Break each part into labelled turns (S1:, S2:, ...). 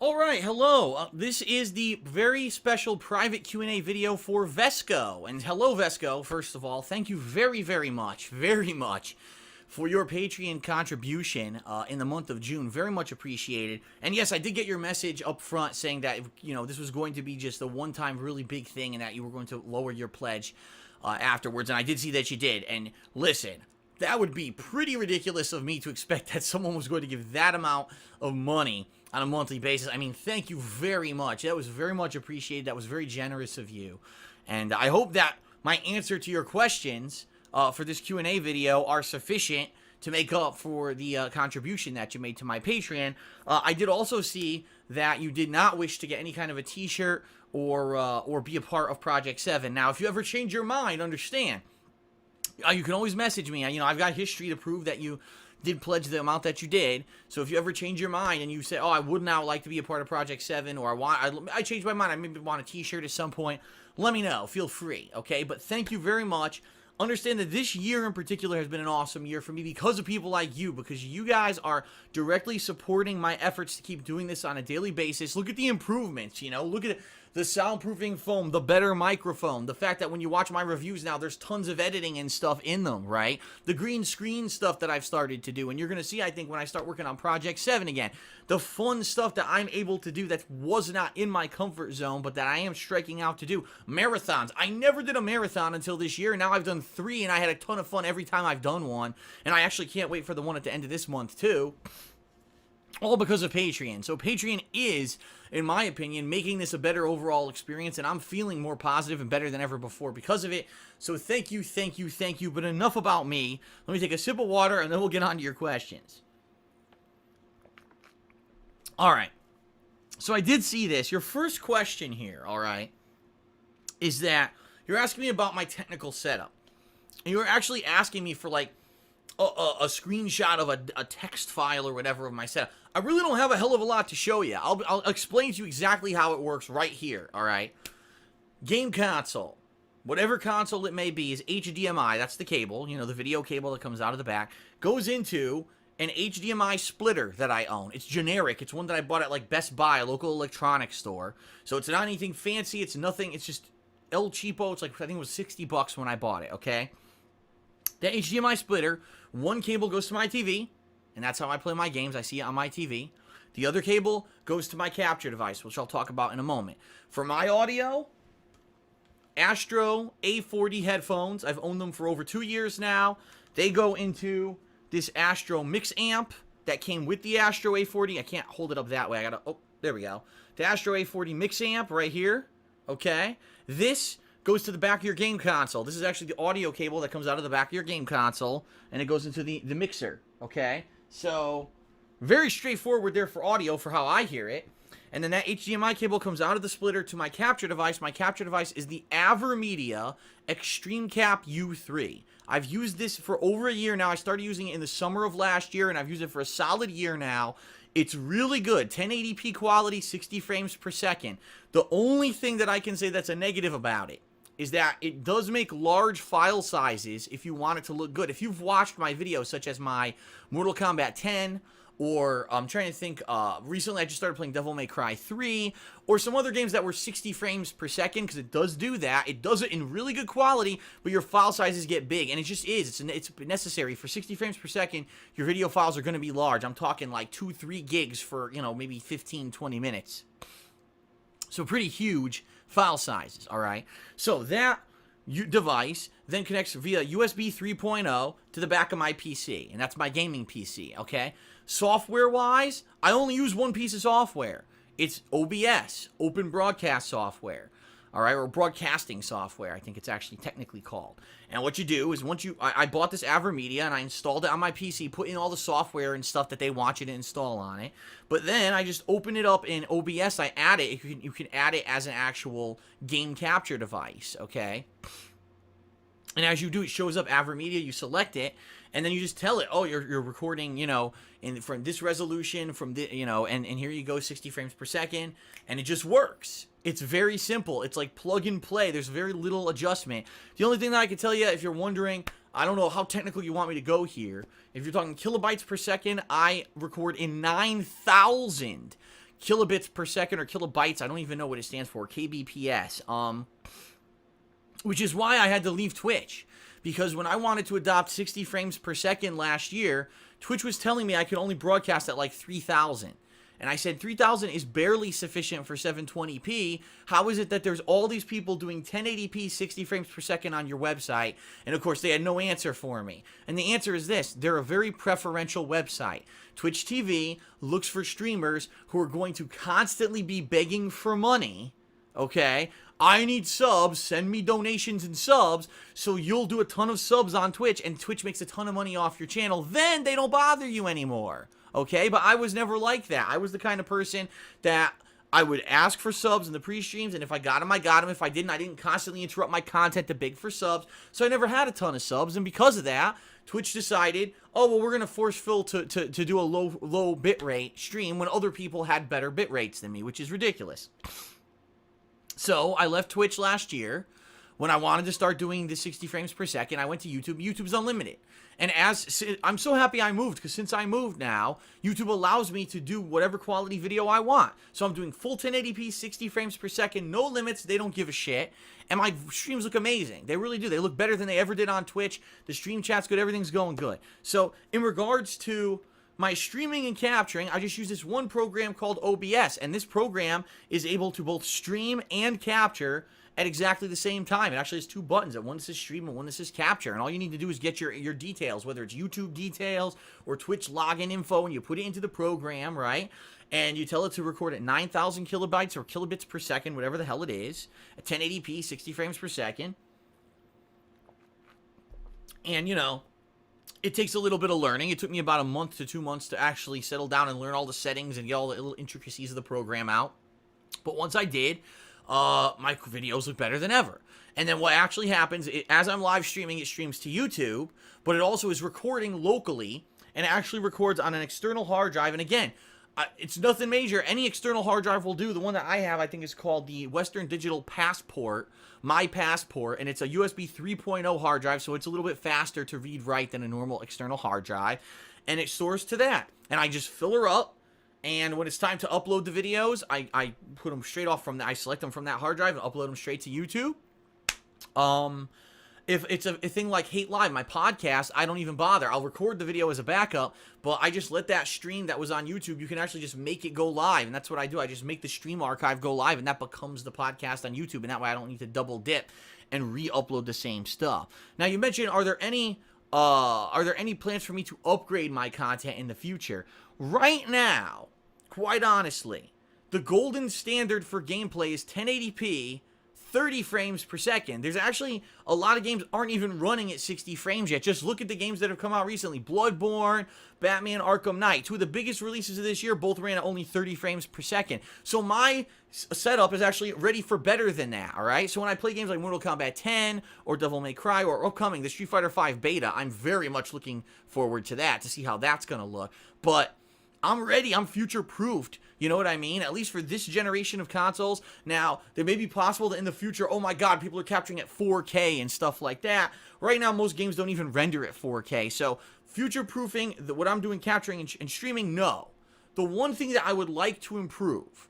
S1: Alright, hello. This is the very special private Q&A video for Vesko. And hello, Vesko, first of all. Thank you very much for your Patreon contribution in the month of June. Very much appreciated. And yes, I did get your message up front saying that, this was going to be just a one-time really big thing and that you were going to lower your pledge afterwards. And I did see that you did. And listen, that would be pretty ridiculous of me to expect that someone was going to give that amount of money on a monthly basis. I mean, thank you very much. That was very much appreciated. That was very generous of you. And I hope that my answer to your questions for this Q&A video are sufficient to make up for the contribution that you made to my Patreon. I did also see that you did not wish to get any kind of a t-shirt or be a part of Project 7. Now, if you ever change your mind, understand, you can always message me. I've got history to prove that you did pledge the amount that you did. So if you ever change your mind and you say, oh, I would now like to be a part of Project 7, or I changed my mind, I maybe want a t-shirt at some point, let me know. Feel free, okay? But thank you very much. Understand that this year in particular has been an awesome year for me because of people like you, because you guys are directly supporting my efforts to keep doing this on a daily basis. Look at the improvements, look at the soundproofing foam, the better microphone, the fact that when you watch my reviews now, there's tons of editing and stuff in them, right? The green screen stuff that I've started to do, and you're going to see, I think, when I start working on Project 7 again, the fun stuff that I'm able to do that was not in my comfort zone, but that I am striking out to do. Marathons. I never did a marathon until this year, and now I've done 3, and I had a ton of fun every time I've done one, and I actually can't wait for the one at the end of this month, too. All because of Patreon. So Patreon is, in my opinion, making this a better overall experience, and I'm feeling more positive and better than ever before because of it. So thank you. But enough about me. Let me take a sip of water, and then we'll get on to your questions. Alright. So I did see this. Your first question here, alright, is that you're asking me about my technical setup. And you're actually asking me for, like, a screenshot of a text file or whatever of my setup. I really don't have a hell of a lot to show you. I'll explain to you exactly how it works right here, alright? Game console. Whatever console it may be is HDMI. That's the cable, the video cable that comes out of the back. Goes into an HDMI splitter that I own. It's generic. It's one that I bought at, like, Best Buy, a local electronics store. So it's not anything fancy. It's nothing. It's just El Cheapo. It's like, I think it was $60 when I bought it, okay? The HDMI splitter, one cable goes to my TV, and that's how I play my games. I see it on my TV. The other cable goes to my capture device, which I'll talk about in a moment. For my audio, Astro A40 headphones. I've owned them for over 2 years now. They go into this Astro mix amp that came with the Astro A40. I can't hold it up that way. Oh, there we go. The Astro A40 mix amp right here, okay? This goes to the back of your game console. This is actually the audio cable that comes out of the back of your game console, and it goes into the mixer, okay? So, very straightforward there for audio for how I hear it. And then that HDMI cable comes out of the splitter to my capture device. My capture device is the AverMedia Extreme Cap U3. I've used this for over a year now. I started using it in the summer of last year, and I've used it for a solid year now. It's really good. 1080p quality, 60 frames per second. The only thing that I can say that's a negative about it is that it does make large file sizes if you want it to look good. If you've watched my videos, such as my Mortal Kombat 10, or I'm trying to think, recently I just started playing Devil May Cry 3, or some other games that were 60 frames per second, because it does do that. It does it in really good quality, but your file sizes get big, and it just is. It's necessary. For 60 frames per second, your video files are going to be large. I'm talking like 2-3 gigs for, maybe 15-20 minutes. So pretty huge file sizes, alright? So that device then connects via USB 3.0 to the back of my PC, and that's my gaming PC, okay? Software-wise, I only use one piece of software. It's OBS, Open Broadcast Software, alright, or Broadcasting Software, I think it's actually technically called. And what you do is I bought this AverMedia and I installed it on my PC, put in all the software and stuff that they want you to install on it. But then I just open it up in OBS, I add it, you can add it as an actual game capture device, okay? And as you do, it shows up AverMedia, you select it, and then you just tell it, oh, you're recording, from this resolution, from the, and here you go, 60 frames per second, and it just works. It's very simple. It's like plug and play. There's very little adjustment. The only thing that I can tell you, if you're wondering, I don't know how technical you want me to go here. If you're talking kilobytes per second, I record in 9,000 kilobits per second or kilobytes. I don't even know what it stands for. kbps. Which is why I had to leave Twitch. Because when I wanted to adopt 60 frames per second last year, Twitch was telling me I could only broadcast at like 3,000. And I said 3,000 is barely sufficient for 720p. How is it that there's all these people doing 1080p 60 frames per second on your website? And of course, they had no answer for me. And the answer is this: they're a very preferential website. Twitch TV looks for streamers who are going to constantly be begging for money, okay? I need subs, send me donations and subs, so you'll do a ton of subs on Twitch, and Twitch makes a ton of money off your channel. Then they don't bother you anymore, okay? But I was never like that. I was the kind of person that I would ask for subs in the pre-streams, and if I got them, I got them. If I didn't, I didn't constantly interrupt my content to beg for subs, so I never had a ton of subs, and because of that, Twitch decided, oh, well, we're going to force Phil to do a low bitrate stream when other people had better bit rates than me, which is ridiculous. So I left Twitch last year when I wanted to start doing the 60 frames per second. I went to YouTube. YouTube's unlimited. And I'm so happy I moved, because since I moved now, YouTube allows me to do whatever quality video I want. So I'm doing full 1080p, 60 frames per second, no limits. They don't give a shit. And my streams look amazing. They really do. They look better than they ever did on Twitch. The stream chat's good. Everything's going good. So in regards to my streaming and capturing, I just use this one program called OBS, and this program is able to both stream and capture at exactly the same time. It actually has two buttons, one that says stream and one that says capture, and all you need to do is get your details, whether it's YouTube details or Twitch login info, and you put it into the program, right? And you tell it to record at 9,000 kilobytes or kilobits per second, whatever the hell it is, at 1080p, 60 frames per second. And, you know, it takes a little bit of learning. It took me about a month to 2 months to actually settle down and learn all the settings and get all the little intricacies of the program out. But once I did, my videos look better than ever. And then what actually happens, as I'm live streaming, it streams to YouTube, but it also is recording locally, and it actually records on an external hard drive. And again, it's nothing major. Any external hard drive will do. The one that I have, I think, is called the Western Digital Passport, My Passport, and it's a USB 3.0 hard drive, so it's a little bit faster to read-write than a normal external hard drive, and it stores to that. And I just fill her up, and when it's time to upload the videos, I put them straight off from that. I select them from that hard drive and upload them straight to YouTube. If it's a thing like Hate Live, my podcast, I don't even bother. I'll record the video as a backup, but I just let that stream that was on YouTube, you can actually just make it go live, and that's what I do. I just make the stream archive go live, and that becomes the podcast on YouTube, and that way I don't need to double dip and re-upload the same stuff. Now, you mentioned, are there any plans for me to upgrade my content in the future? Right now, quite honestly, the golden standard for gameplay is 1080p, 30 frames per second. There's actually a lot of games aren't even running at 60 frames yet. Just look at the games that have come out recently. Bloodborne, Batman Arkham Knight, two of the biggest releases of this year, both ran at only 30 frames per second. So my setup is actually ready for better than that, all right? So when I play games like Mortal Kombat 10 or Devil May Cry or upcoming the Street Fighter V beta, I'm very much looking forward to that, to see how that's going to look. But I'm ready. I'm future-proofed. You know what I mean? At least for this generation of consoles. Now, it may be possible that in the future, oh my god, people are capturing at 4K and stuff like that. Right now, most games don't even render at 4K. So, future-proofing, what I'm doing, capturing and streaming, no. The one thing that I would like to improve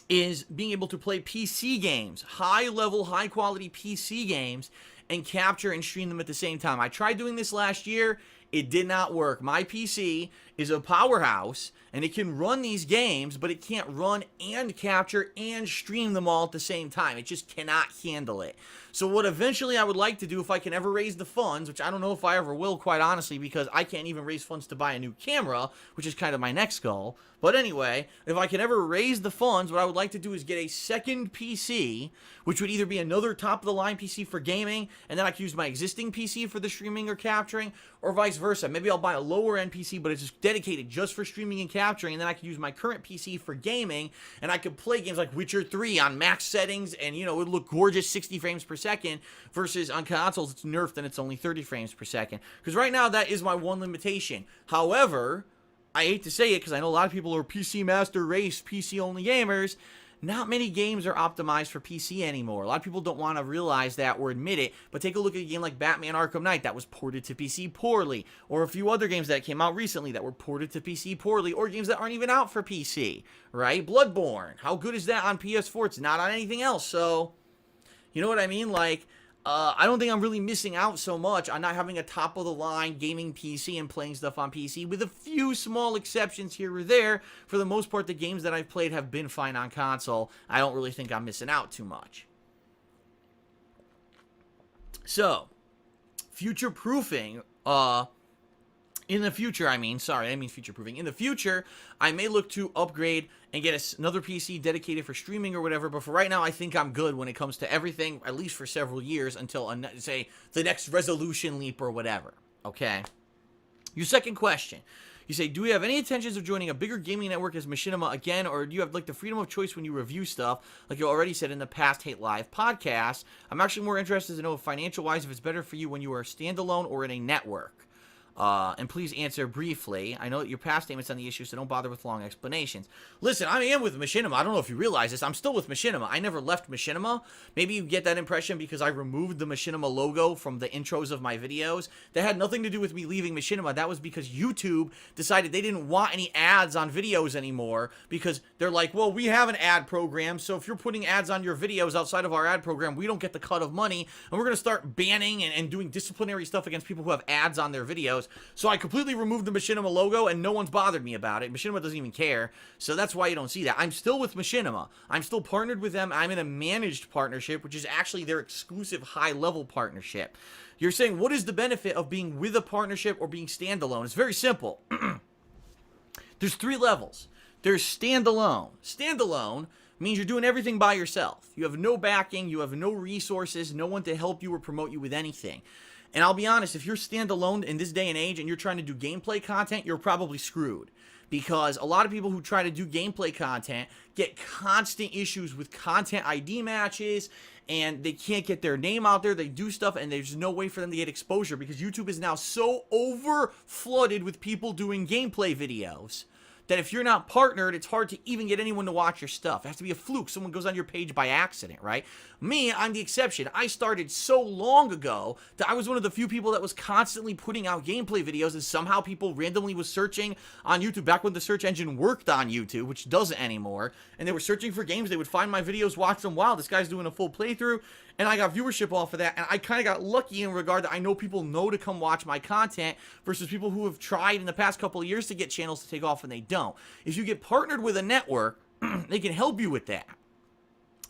S1: is being able to play PC games, high-level, high-quality PC games, and capture and stream them at the same time. I tried doing this last year. It did not work. My PC is a powerhouse, and it can run these games, but it can't run and capture and stream them all at the same time. It just cannot handle it. So what eventually I would like to do, if I can ever raise the funds, which I don't know if I ever will, quite honestly, because I can't even raise funds to buy a new camera, which is kind of my next goal. But anyway, if I can ever raise the funds, what I would like to do is get a second PC, which would either be another top-of-the-line PC for gaming, and then I could use my existing PC for the streaming or capturing, or vice versa. Maybe I'll buy a lower-end PC, but it's just dedicated just for streaming and capturing, and then I could use my current PC for gaming, and I could play games like Witcher 3 on max settings, and, you know, it would look gorgeous, 60 frames per second, versus on consoles, it's nerfed, and it's only 30 frames per second. Because right now, that is my one limitation. However, I hate to say it, because I know a lot of people are PC master race, PC-only gamers. not many games are optimized for PC anymore. A lot of people don't want to realize that or admit it, but take a look at a game like Batman Arkham Knight that was ported to PC poorly, or a few other games that came out recently that were ported to PC poorly, or games that aren't even out for PC, right? Bloodborne, how good is that on PS4? It's not on anything else, so, you know what I mean? Like, I don't think I'm really missing out so much on not having a top-of-the-line gaming PC and playing stuff on PC, with a few small exceptions here or there. For the most part, the games that I've played have been fine on console. I don't really think I'm missing out too much. So, future-proofing, in the future, I mean future-proofing. In the future, I may look to upgrade and get another PC dedicated for streaming or whatever, but for right now, I think I'm good when it comes to everything, at least for several years, until, say, the next resolution leap or whatever, okay? Your second question. You say, do we have any intentions of joining a bigger gaming network as Machinima again, or do you have, like, the freedom of choice when you review stuff, like you already said in the past Hate Live podcast? I'm actually more interested to know, financial-wise, if it's better for you when you are standalone or in a network. And please answer briefly. I know that your past statements on the issue, so don't bother with long explanations. Listen, I am with Machinima. I don't know if you realize this. I'm still with Machinima. I never left Machinima. Maybe you get that impression because I removed the Machinima logo from the intros of my videos. That had nothing to do with me leaving Machinima. That was because YouTube decided they didn't want any ads on videos anymore, because they're like, well, we have an ad program, so if you're putting ads on your videos outside of our ad program, we don't get the cut of money, and we're going to start banning and doing disciplinary stuff against people who have ads on their videos. So I completely removed the Machinima logo, and no one's bothered me about it. Machinima doesn't even care, so that's why you don't see that. I'm still with Machinima. I'm still partnered with them. I'm in a managed partnership, which is actually their exclusive high-level partnership. You're saying, what is the benefit of being with a partnership or being standalone? It's very simple. There's 3 levels. There's standalone. Standalone means you're doing everything by yourself. You have no backing, you have no resources, no one to help you or promote you with anything. And I'll be honest, if you're standalone in this day and age and you're trying to do gameplay content, you're probably screwed. Because a lot of people who try to do gameplay content get constant issues with content ID matches, and they can't get their name out there. They do stuff, and there's no way for them to get exposure because YouTube is now so over-flooded with people doing gameplay videos that if you're not partnered, it's hard to even get anyone to watch your stuff. It has to be a fluke. Someone goes on your page by accident, right? Me, I'm the exception. I started so long ago that I was one of the few people that was constantly putting out gameplay videos, and somehow people randomly was searching on YouTube, back when the search engine worked on YouTube, which doesn't anymore, and they were searching for games. They would find my videos, watch them. Wow, this guy's doing a full playthrough, and I got viewership off of that, and I kind of got lucky in regard that I know people know to come watch my content versus people who have tried in the past couple of years to get channels to take off and they don't. If you get partnered with a network, they can help you with that.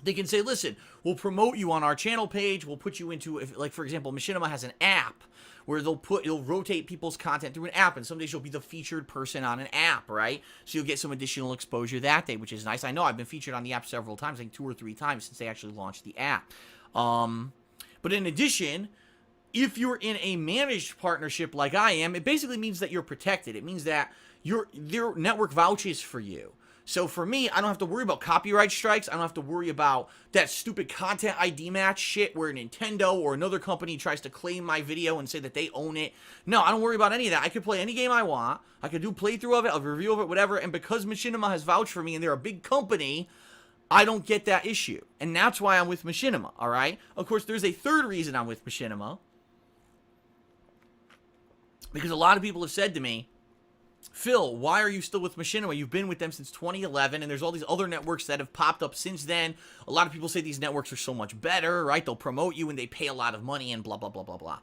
S1: They can say, listen, we'll promote you on our channel page, we'll put you into, like, for example, Machinima has an app where it'll rotate people's content through an app, and some days you'll be the featured person on an app, right? So you'll get some additional exposure that day, which is nice. I know I've been featured on the app several times, like 2 or 3 times since they actually launched the app. But in addition, if you're in a managed partnership like I am, it basically means that you're protected. It means that their network vouches for you. So for me, I don't have to worry about copyright strikes. I don't have to worry about that stupid content ID match shit where Nintendo or another company tries to claim my video and say that they own it. No, I don't worry about any of that. I could play any game I want. I could do playthrough of it, a review of it, whatever. And because Machinima has vouched for me and they're a big company, I don't get that issue. And that's why I'm with Machinima, all right? Of course, there's a third reason I'm with Machinima. Because a lot of people have said to me, Phil, why are you still with Machinima? You've been with them since 2011, and there's all these other networks that have popped up since then. A lot of people say these networks are so much better, right? They'll promote you and they pay a lot of money and blah, blah, blah, blah, blah.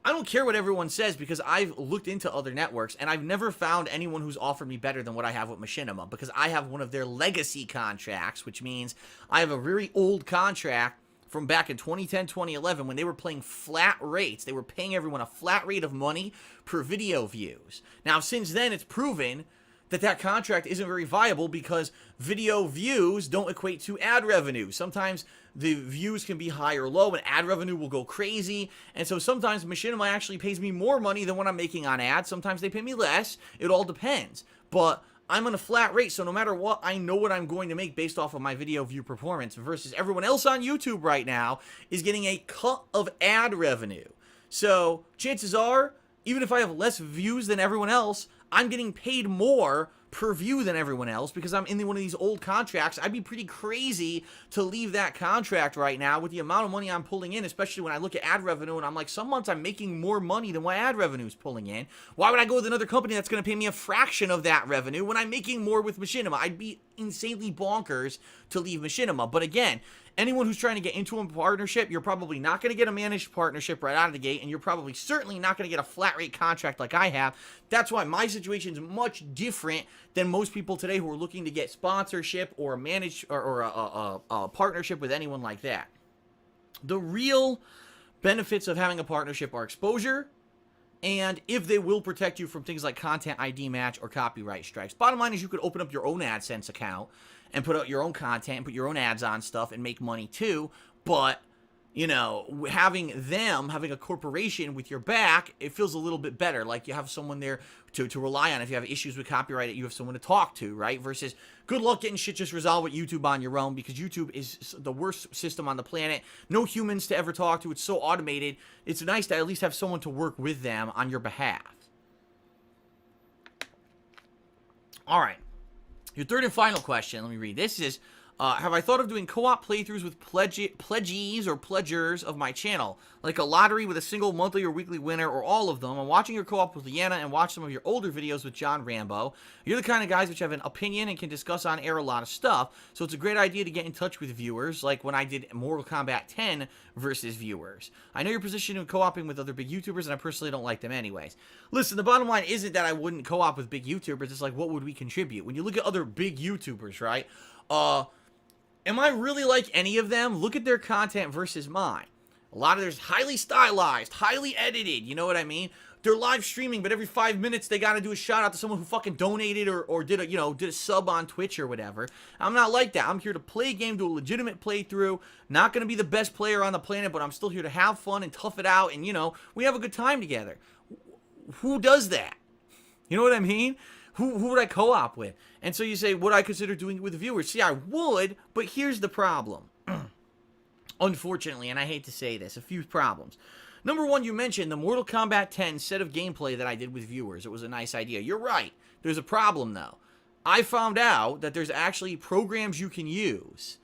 S1: I don't care what everyone says because I've looked into other networks, and I've never found anyone who's offered me better than what I have with Machinima, because I have one of their legacy contracts, which means I have a very old contract from back in 2010, 2011, when they were playing flat rates. They were paying everyone a flat rate of money per video views. Now, since then, it's proven that that contract isn't very viable because video views don't equate to ad revenue. Sometimes the views can be high or low, and ad revenue will go crazy. And so sometimes Machinima actually pays me more money than what I'm making on ads. Sometimes they pay me less. It all depends. But I'm on a flat rate, so no matter what, I know what I'm going to make based off of my video view performance, versus everyone else on YouTube right now is getting a cut of ad revenue. So chances are, even if I have less views than everyone else, I'm getting paid more per view than everyone else because I'm in one of these old contracts. I'd be pretty crazy to leave that contract right now with the amount of money I'm pulling in, especially when I look at ad revenue and I'm like, some months I'm making more money than what ad revenue is pulling in. Why would I go with another company that's going to pay me a fraction of that revenue when I'm making more with Machinima? I'd be insanely bonkers to leave Machinima. But again, anyone who's trying to get into a partnership, you're probably not going to get a managed partnership right out of the gate, and you're probably certainly not going to get a flat rate contract like I have. That's why my situation is much different than most people today who are looking to get sponsorship or a managed or a partnership with anyone like that. The real benefits of having a partnership are exposure, and if they will protect you from things like content ID match or copyright strikes. Bottom line is you could open up your own AdSense account and put out your own content and put your own ads on stuff and make money too, but you know, having a corporation with your back, it feels a little bit better. Like you have someone there to rely on. If you have issues with copyright, you have someone to talk to, right? Versus good luck getting shit just resolved with YouTube on your own, because YouTube is the worst system on the planet. No humans to ever talk to. It's so automated. It's nice to at least have someone to work with them on your behalf. All right. Your third and final question, let me read. This is, have I thought of doing co-op playthroughs with pledgees or pledgers of my channel? Like a lottery with a single monthly or weekly winner, or all of them. I'm watching your co-op with Leanna and watch some of your older videos with John Rambo. You're the kind of guys which have an opinion and can discuss on air a lot of stuff, so it's a great idea to get in touch with viewers, like when I did Mortal Kombat 10 versus viewers. I know your position in co-oping with other big YouTubers, and I personally don't like them anyways. Listen, the bottom line isn't that I wouldn't co-op with big YouTubers, it's like, what would we contribute? When you look at other big YouTubers, right, am I really like any of them? Look at their content versus mine. A lot of theirs highly stylized, highly edited, you know what I mean? They're live streaming, but every 5 minutes they gotta do a shout out to someone who fucking donated or did a sub on Twitch or whatever. I'm not like that. I'm here to play a game, do a legitimate playthrough. Not gonna be the best player on the planet, but I'm still here to have fun and tough it out, and we have a good time together. Who does that? You know what I mean? Who would I co-op with? And so you say, would I consider doing it with the viewers? See, I would, but here's the problem. Unfortunately, and I hate to say this, a few problems. Number one, you mentioned the Mortal Kombat 10 set of gameplay that I did with viewers. It was a nice idea. You're right. There's a problem, though. I found out that there's actually programs you can use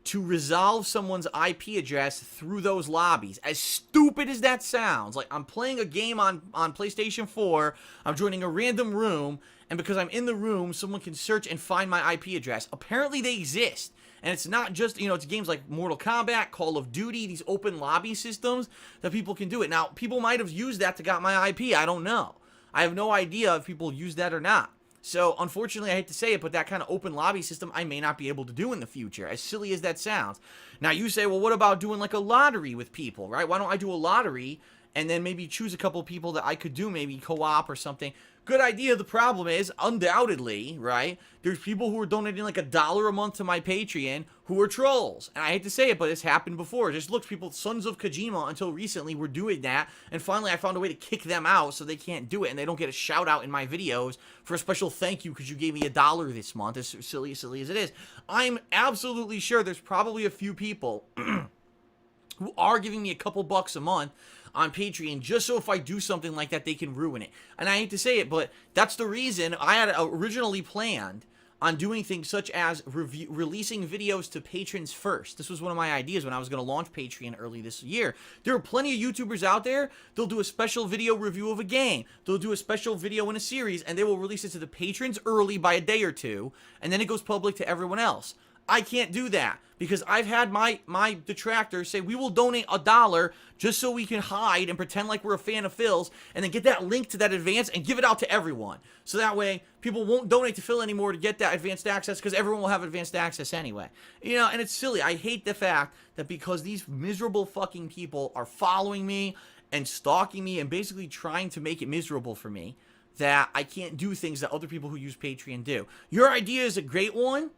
S1: to resolve someone's IP address through those lobbies. As stupid as that sounds, like I'm playing a game on PlayStation 4, I'm joining a random room, and because I'm in the room, someone can search and find my IP address. Apparently they exist. And it's not just, it's games like Mortal Kombat, Call of Duty, these open lobby systems that people can do it. Now, people might have used that to get my IP. I don't know. I have no idea if people use that or not. So, unfortunately, I hate to say it, but that kind of open lobby system I may not be able to do in the future, as silly as that sounds. Now, you say, well, what about doing like a lottery with people, right? Why don't I do a lottery and then maybe choose a couple people that I could do maybe co-op or something? Good idea. The problem is, undoubtedly, right, there's people who are donating like $1 a month to my Patreon who are trolls. And I hate to say it, but it's happened before. Just look, people, Sons of Kojima, until recently, were doing that. And finally, I found a way to kick them out so they can't do it. And they don't get a shout out in my videos for a special thank you because you gave me $1 this month, as silly as it is. I'm absolutely sure there's probably a few people who are giving me a couple bucks a month on Patreon, just so if I do something like that, they can ruin it. And I hate to say it, but that's the reason I had originally planned on doing things such as releasing videos to patrons first. This was one of my ideas when I was going to launch Patreon early this year. There are plenty of YouTubers out there, they'll do a special video review of a game, they'll do a special video in a series, and they will release it to the patrons early by a day or two, and then it goes public to everyone else. I can't do that because I've had my detractors say we will donate $1 just so we can hide and pretend like we're a fan of Phil's, and then get that link to that advance and give it out to everyone. So that way people won't donate to Phil anymore to get that advanced access, because everyone will have advanced access anyway. And it's silly. I hate the fact that because these miserable fucking people are following me and stalking me and basically trying to make it miserable for me, that I can't do things that other people who use Patreon do. Your idea is a great one.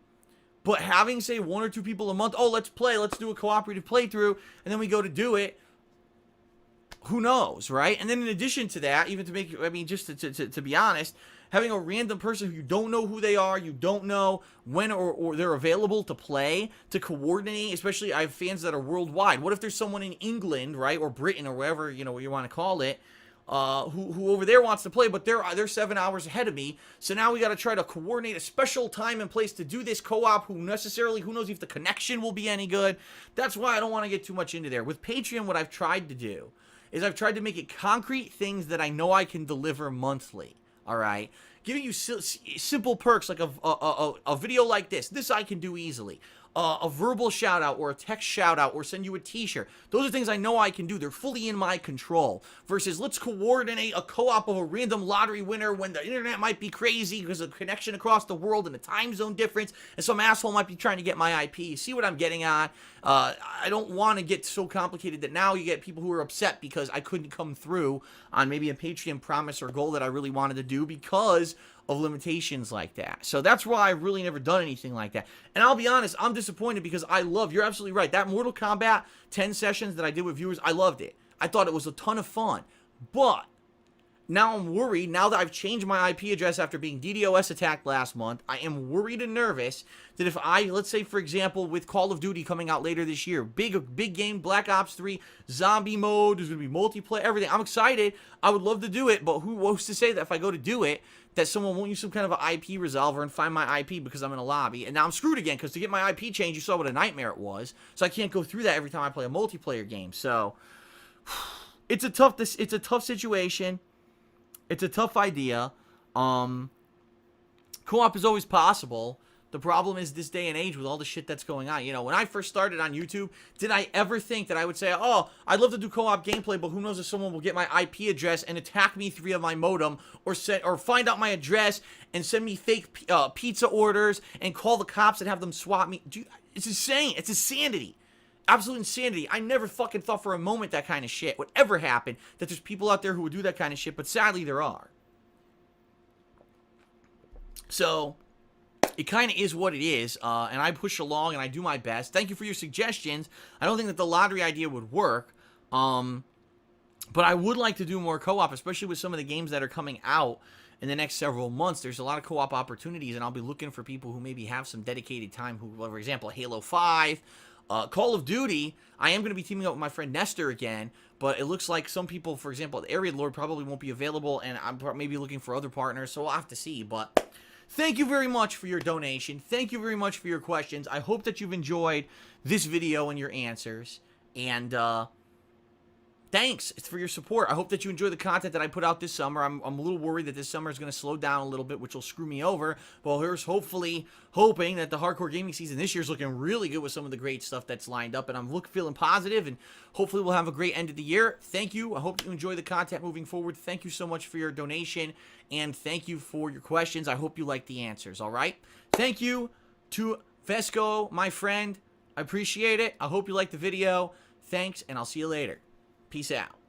S1: But having, say, 1 or 2 people a month, oh, let's do a cooperative playthrough, and then we go to do it, who knows, right? And then in addition to that, even to make, just to be honest, having a random person who you don't know who they are, you don't know when or they're available to play, to coordinate, especially I have fans that are worldwide. What if there's someone in England, right, or Britain, or wherever, you want to call it, who over there wants to play, but they're 7 hours ahead of me. So now we got to try to coordinate a special time and place to do this co-op. Who knows if the connection will be any good. That's why I don't want to get too much into there. With Patreon, what I've tried to do is I've tried to make it concrete things that I know I can deliver monthly. All right, giving you simple perks like a video like this. This I can do easily. A verbal shout out or a text shout out or send you a t-shirt. Those are things I know I can do. They're fully in my control. Versus let's coordinate a co-op of a random lottery winner when the internet might be crazy because of connection across the world and the time zone difference, and some asshole might be trying to get my IP. You see what I'm getting at? I don't want to get so complicated that now you get people who are upset because I couldn't come through on maybe a Patreon promise or goal that I really wanted to do because of limitations like that. So that's why I've really never done anything like that. And I'll be honest, I'm disappointed because you're absolutely right. That Mortal Kombat 10 sessions that I did with viewers, I loved it. I thought it was a ton of fun. But now I'm worried, now that I've changed my IP address after being DDoS attacked last month, I am worried and nervous that if let's say for example, with Call of Duty coming out later this year, big game, Black Ops 3, zombie mode, there's going to be multiplayer, everything. I'm excited. I would love to do it, but who's to say that if I go to do it, that someone won't use some kind of an IP resolver and find my IP because I'm in a lobby. And now I'm screwed again because to get my IP changed, you saw what a nightmare it was. So I can't go through that every time I play a multiplayer game. So it's a tough situation. It's a tough idea. Co-op is always possible. The problem is this day and age with all the shit that's going on. You know, when I first started on YouTube, did I ever think that I would say, oh, I'd love to do co-op gameplay, but who knows if someone will get my IP address and attack me via my modem or find out my address and send me fake pizza orders and call the cops and have them swat me. Dude, it's insane. It's insanity. Absolute insanity. I never fucking thought for a moment that kind of shit would ever happen, that there's people out there who would do that kind of shit, but sadly there are. So it kind of is what it is, and I push along and I do my best. Thank you for your suggestions. I don't think that the lottery idea would work, but I would like to do more co-op, especially with some of the games that are coming out in the next several months. There's a lot of co-op opportunities, and I'll be looking for people who maybe have some dedicated time, who, for example, Halo 5, Call of Duty. I am going to be teaming up with my friend Nestor again, but it looks like some people, for example, the Area Lord probably won't be available, and I'm maybe looking for other partners, so we'll have to see, but thank you very much for your donation. Thank you very much for your questions. I hope that you've enjoyed this video and your answers. And thanks for your support. I hope that you enjoy the content that I put out this summer. I'm a little worried that this summer is going to slow down a little bit, which will screw me over. Well, here's hopefully hoping that the hardcore gaming season this year is looking really good with some of the great stuff that's lined up. And I'm feeling positive, and hopefully we'll have a great end of the year. Thank you. I hope you enjoy the content moving forward. Thank you so much for your donation, and thank you for your questions. I hope you like the answers, all right? Thank you to Vesko, my friend. I appreciate it. I hope you liked the video. Thanks, and I'll see you later. Peace out.